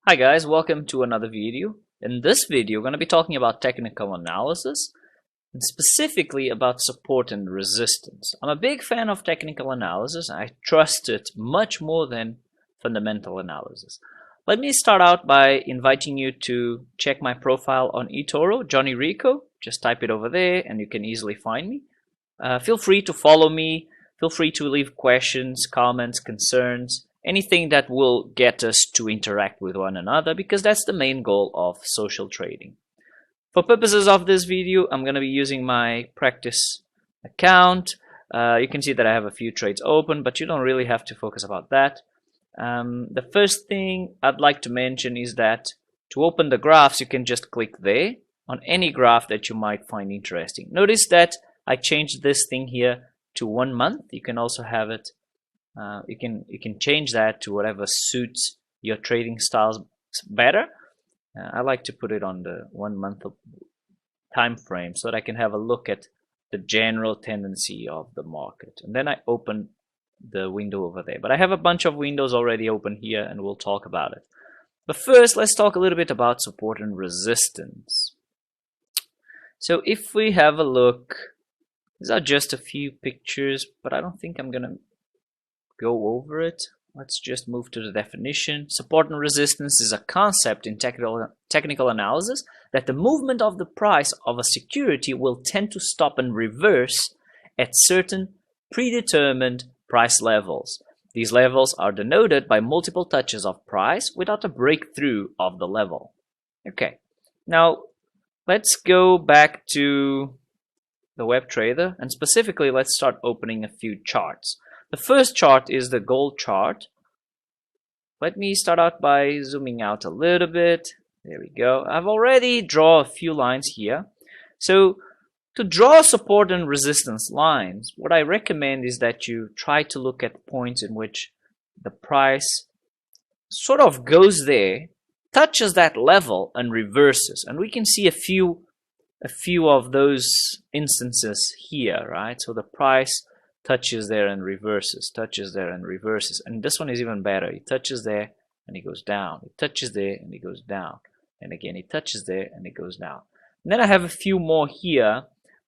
Hi guys, welcome to another video. In this video, we're going to be talking about technical analysis and specifically about support and resistance. I'm a big fan of technical analysis. I trust it much more than fundamental analysis. Let me start out by inviting you to check my profile on eToro, Johnny Rico. Just type it over there and you can easily find me. Feel free to follow me. Feel free to leave questions, comments, concerns, anything that will get us to interact with one another, because that's the main goal of social trading. For purposes of this video, I'm going to be using my practice account. You can see that I have a few trades open, but you don't really have to focus about that. The first thing I'd like to mention is that to open the graphs, you can just click there on any graph that you might find interesting. Notice that I changed this thing here to 1 month. You can also have it you can change that to whatever suits your trading styles better. I like to put it on the 1 month time frame so that I can have a look at the general tendency of the market, and then I open the window over there. But I have a bunch of windows already open here and we'll talk about it. But first, let's talk a little bit about support and resistance. So if we have a look, these are just a few pictures, but I don't think I'm gonna go over it. Let's just move to the definition. Support and resistance is a concept in technical analysis that the movement of the price of a security will tend to stop and reverse at certain predetermined price levels. These levels are denoted by multiple touches of price without a breakthrough of the level. Okay, now let's go back to the web trader, and specifically let's start opening a few charts. The first chart is the gold chart. Let me start out by zooming out a little bit. There we go. I've already drawn a few lines here. So to draw support and resistance lines, what I recommend is that you try to look at points in which the price sort of goes there, touches that level, and reverses. And we can see a few of those instances here, right? So the price touches there and reverses, touches there and reverses. And this one is even better. It touches there and it goes down. It touches there and it goes down. And again, it touches there and it goes down. And then I have a few more here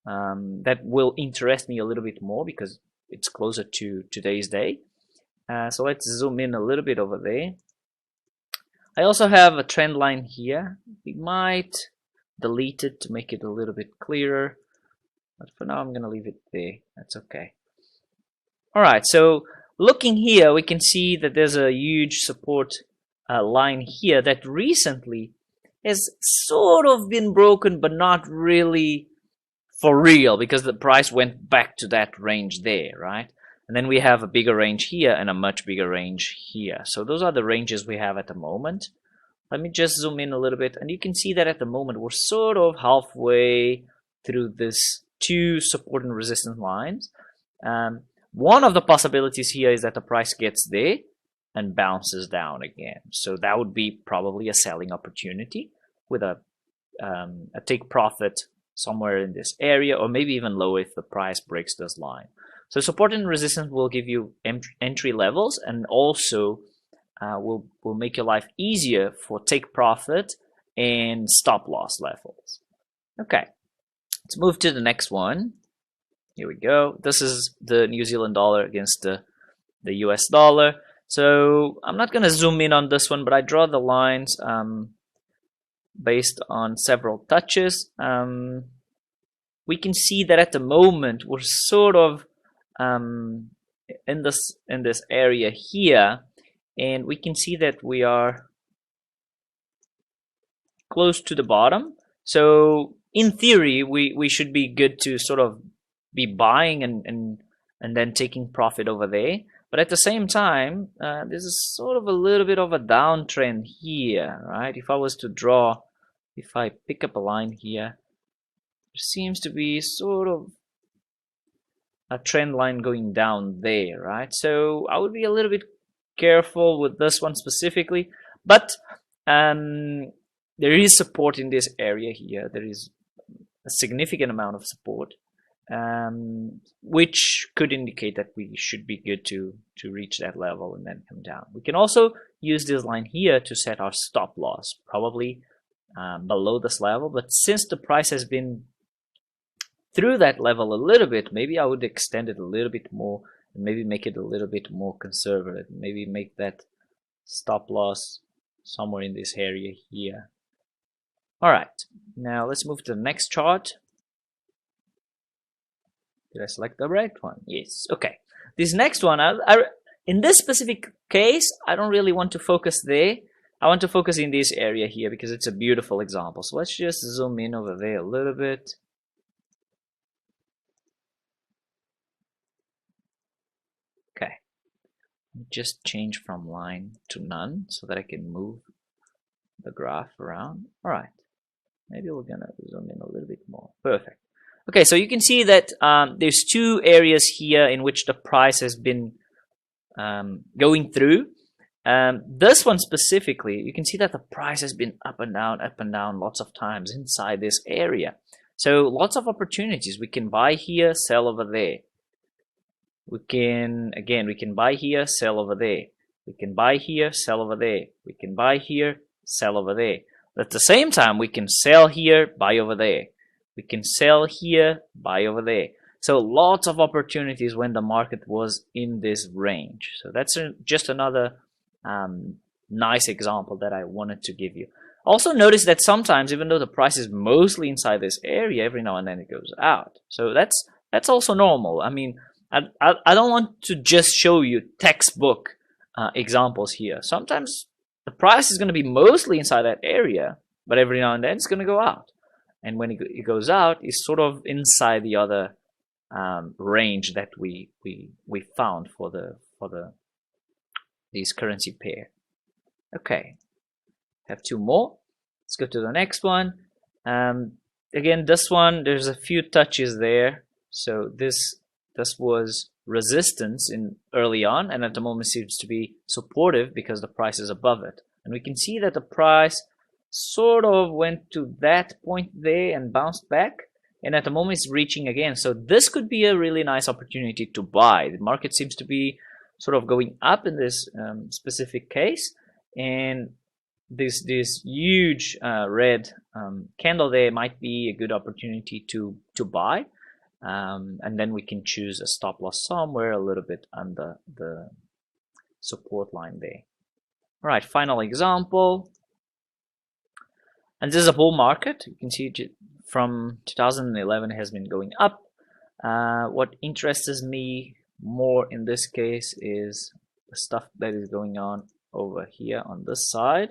that will interest me a little bit more because it's closer to today's day. So let's zoom in a little bit over there. I also have a trend line here. We might delete it to make it a little bit clearer. But for now, I'm going to leave it there. That's okay. Alright, so looking here, we can see that there's a huge support line here that recently has sort of been broken, but not really for real, because the price went back to that range there, right? And then we have a bigger range here and a much bigger range here. So those are the ranges we have at the moment. Let me just zoom in a little bit, and you can see that at the moment we're sort of halfway through this two support and resistance lines. One of the possibilities here is that the price gets there and bounces down again. So that would be probably a selling opportunity with a take profit somewhere in this area, or maybe even lower if the price breaks this line. So support and resistance will give you entry levels, and also will make your life easier for take profit and stop loss levels. Okay, let's move to the next one. Here we go. This is the New Zealand dollar against the US dollar. So I'm not going to zoom in on this one, but I draw the lines based on several touches. We can see that at the moment we're sort of in this area here, and we can see that we are close to the bottom. So in theory, we should be good to sort of be buying and then taking profit over there. But at the same time, this is sort of a little bit of a downtrend here, right? If I was to draw, if I pick up a line here, there seems to be sort of a trend line going down there, right? So I would be a little bit careful with this one specifically, but there is support in this area here. There is a significant amount of support, which could indicate that we should be good to reach that level and then come down. We can also use this line here to set our stop loss, probably below this level. But since the price has been through that level a little bit, maybe I would extend it a little bit more and maybe make it a little bit more conservative. Maybe make that stop loss somewhere in this area here. Alright, now let's move to the next chart. Did I select the right one? Yes. Okay. This next one, in this specific case, I don't really want to focus there. I want to focus in this area here because it's a beautiful example. So let's just zoom in over there a little bit. Okay. Just change from line to none so that I can move the graph around. All right. Maybe we're going to zoom in a little bit more. Perfect. Okay, so you can see that there's two areas here in which the price has been going through. This one specifically, you can see that the price has been up and down lots of times inside this area. So lots of opportunities. We can buy here, sell over there. We can buy here, sell over there. We can buy here, sell over there. We can buy here, sell over there. At the same time, we can sell here, buy over there. We can sell here, buy over there. So lots of opportunities when the market was in this range. So that's just another nice example that I wanted to give you. Also notice that sometimes, even though the price is mostly inside this area, every now and then it goes out. So that's also normal. I mean, I don't want to just show you textbook examples here. Sometimes the price is going to be mostly inside that area, but every now and then it's going to go out. And when it goes out, it's sort of inside the other range that we found for these currency pair. Okay, have two more. Let's go to the next one. Again, this one, there's a few touches there. So this was resistance in early on, and at the moment seems to be supportive because the price is above it. And we can see that the price sort of went to that point there and bounced back, and at the moment it's reaching again. So this could be a really nice opportunity to buy. The market seems to be sort of going up in this specific case, and this huge red candle there might be a good opportunity to buy, and then we can choose a stop loss somewhere a little bit under the support line there. All right, final example. And this is a bull market. You can see from 2011 it has been going up. What interests me more in this case is the stuff that is going on over here on this side.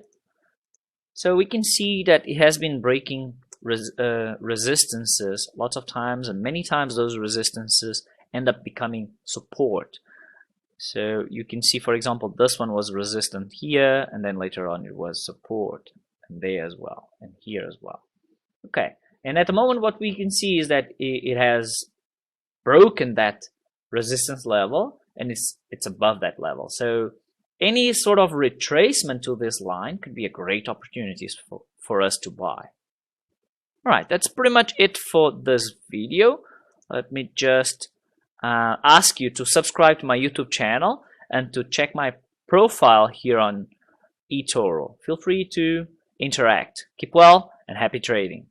So we can see that it has been breaking resistances lots of times, and many times those resistances end up becoming support. So you can see, for example, this one was resistant here, and then later on it was support. There as well, and here as well. Okay, and at the moment what we can see is that it has broken that resistance level, and it's above that level. So any sort of retracement to this line could be a great opportunity for us to buy. All right, that's pretty much it for this video. Let me just ask you to subscribe to my YouTube channel and to check my profile here on eToro. Feel free to interact. Keep well and happy trading.